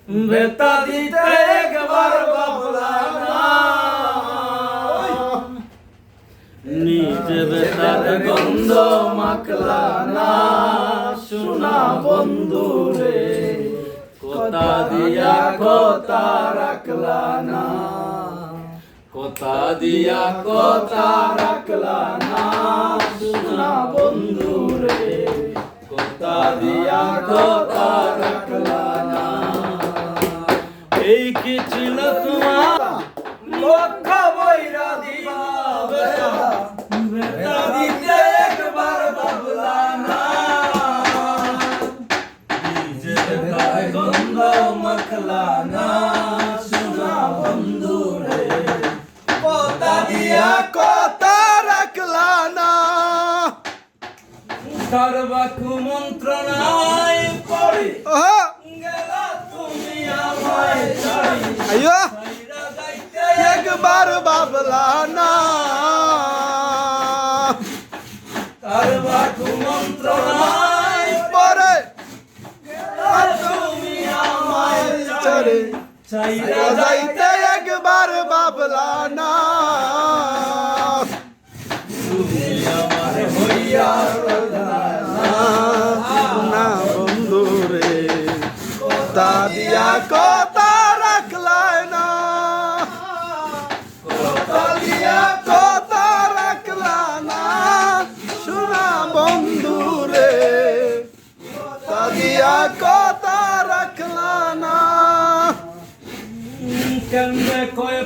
বেতা দিতে একবার ভাবলা না, নিজে বেতার গন্ধ মাখলা না, শোনা বন্ধু রে কথা দিয়া কথা রাখলা না, কথা দিয়া কথা রাখলা না, শোনা বন্ধু রে কথা দিয়া কথা রাখলা না। এই কি ছিল তোমার লক্ষ বৈরা দিবা, বেতা দিতে একবার ভাবলা না, নিজে বেতার গন্ধ মাখলা না, শোনা বন্ধু রে কথা দিয়া কথা রাখলা না। সর্বাকু মন্ত্রণায় পড়ি গেলা তুমি আমায় ছাড়ি, ছাইরা যাইতে একবার ভাবলা না, সর্বাকু মন্ত্রণায় পরে গেলা তুমি আমায় চরে ছাড়ি, ছাইরা যাইতে যাইতে একবার ভাবলা না, তুমি আমার হইয়া রইলা না, না বন্ধু রে কথা দিয়া কথা রাখলাই না, কথা দিয়া কথা রাখলা না, শোনা বন্ধু রে কথা দিয়া কথা রাখলা না। কেমনে কয়